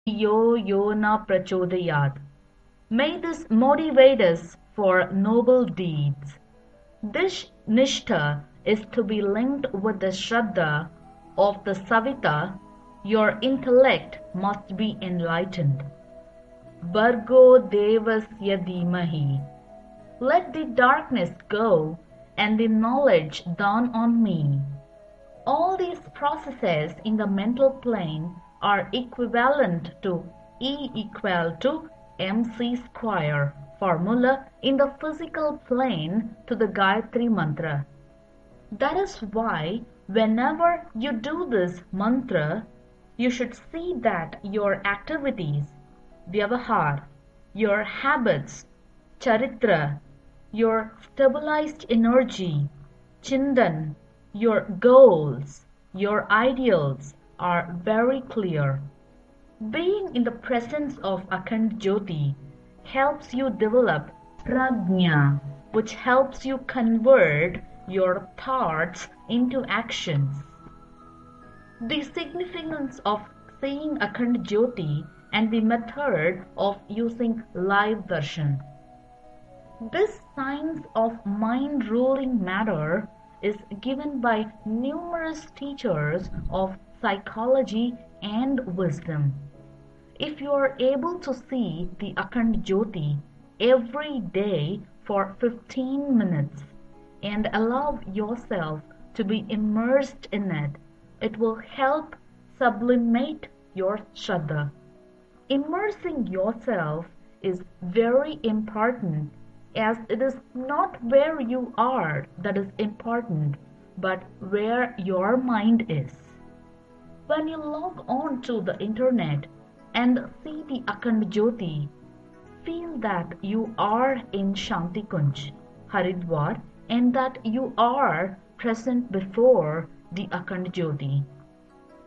yo yo na prachodayat. May this motivate us for noble deeds. This nishtha is to be linked with the shraddha of the Savita. Your intellect must be enlightened. Bhargo devasya dhimahi. Let the darkness go and the knowledge dawn on me. All these processes in the mental plane are equivalent to E equal to mc square formula in the physical plane to the Gayatri Mantra. That is why whenever you do this mantra, you should see that your activities, vyavahar, your habits, charitra, your stabilized energy, chindan, your goals, your ideals are very clear. Being in the presence of Akhand Jyoti helps you develop prajna, which helps you convert your thoughts into actions. The significance of seeing Akhand Jyoti and the method of using live darshan. This science of mind ruling matter is given by numerous teachers of psychology and wisdom. If you are able to see the Akhand Jyoti every day for 15 minutes and allow yourself to be immersed in it, it will help sublimate your Shraddha. Immersing yourself is very important, as it is not where you are that is important, but where your mind is. When you log on to the internet and see the Akhand Jyoti, feel that you are in Shanti Kunj, Haridwar, and that you are present before the Akhand Jyoti.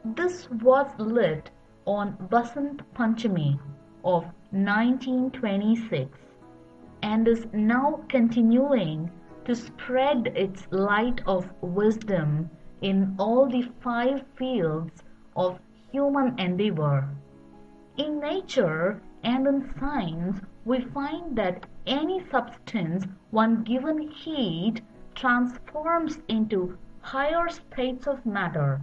This was lit on Basant Panchami of 1926 and is now continuing to spread its light of wisdom in all the 5 fields of human endeavor. In nature and in science, we find that any substance, when given heat, transforms into higher states of matter,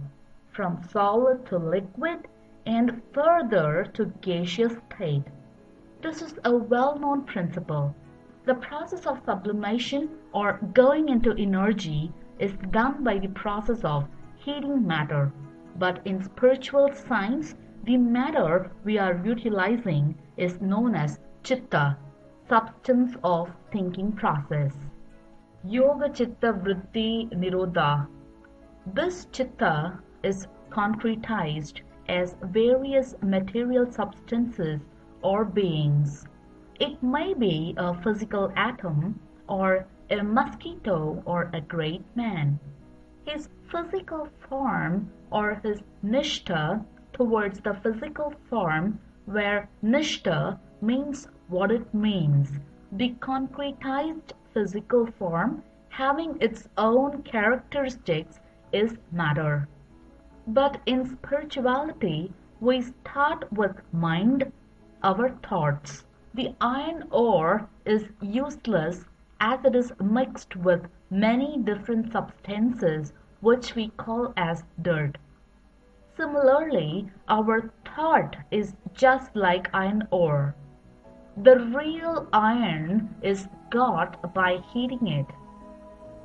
from solid to liquid and further to gaseous state. This is a well-known principle. The process of sublimation or going into energy is done by the process of heating matter, but in spiritual science, the matter we are utilizing is known as chitta, substance of thinking process. Yoga Chitta Vritti Nirodha. This chitta is concretized as various material substances or beings. It may be a physical atom or a mosquito or a great man. His physical form or his nishtha towards the physical form, where nishtha means what it means, the concretized physical form having its own characteristics is matter. But in spirituality, we start with mind, our thoughts. The iron ore is useless as it is mixed with many different substances which we call as dirt. Similarly, our thought is just like iron ore. The real iron is got by heating it.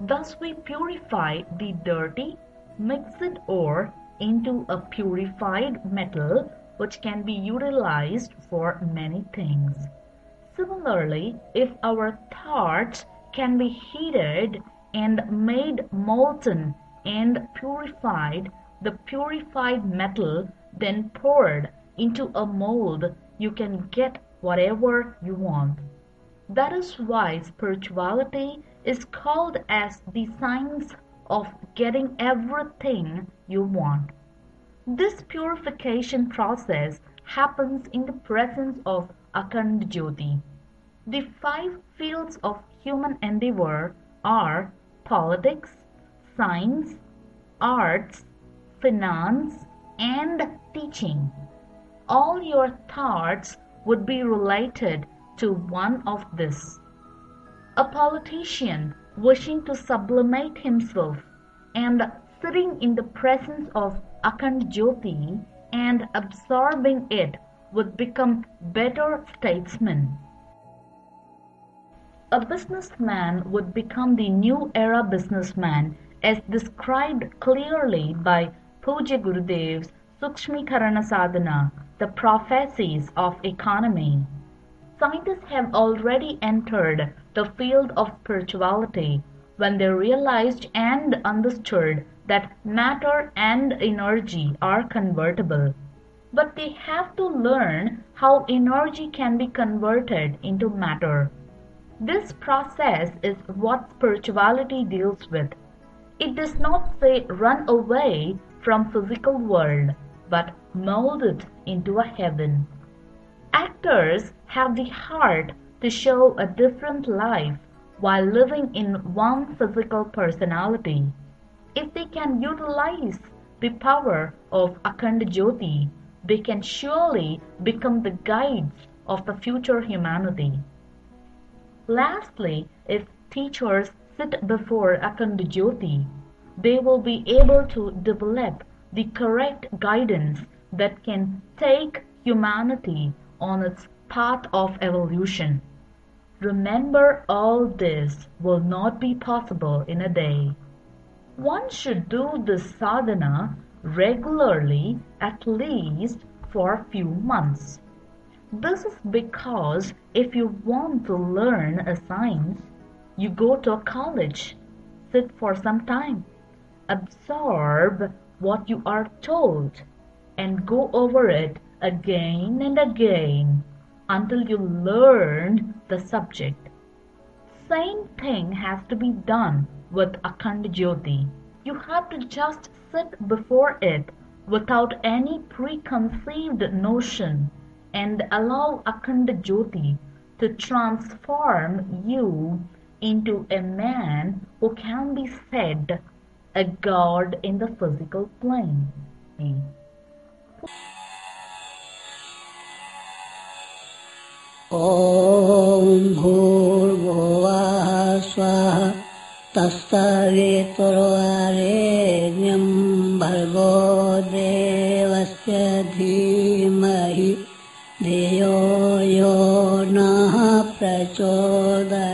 Thus we purify the dirty, mixed ore into a purified metal which can be utilized for many things. Similarly, if our thoughts can be heated and made molten and purified, the purified metal then poured into a mold, you can get whatever you want. That is why spirituality is called as the science of getting everything you want. This purification process happens in the presence of Akhand Jyoti. The 5 fields of human endeavor are politics, science, arts, finance, and teaching. all your thoughts would be related to one of this. A politician wishing to sublimate himself and sitting in the presence of Akhand Jyoti and absorbing it would become better statesmen. A businessman would become the new era businessman as described clearly by Pujya Gurudev's Sukshmikarana Sadhana, the prophecies of economy. Scientists have already entered the field of spirituality when they realized and understood that matter and energy are convertible. But they have to learn how energy can be converted into matter. This process is what spirituality deals with. It does not say run away from physical world, but mold it into a heaven. Actors have the heart to show a different life while living in one physical personality. If they can utilize the power of Akhand Jyoti, they can surely become the guides of the future humanity. Lastly, if teachers sit before Akhand Jyoti, they will be able to develop the correct guidance that can take humanity on its path of evolution. Remember, all this will not be possible in a day. One should do this sadhana regularly, at least for a few months. This is because if you want to learn a science, you go to a college, sit for some time, absorb what you are told, and go over it again and again until you learn the subject. Same thing has to be done with Akhand Jyoti. You have to just sit before it without any preconceived notion and allow Akhand Jyoti to transform you into a man who can be said a god in the physical plane. Om Bhurbhuvah Swaha Tassaviturenyam Bhargo Devasya Dhimahi Dhiyo Yo Nah Prachodayat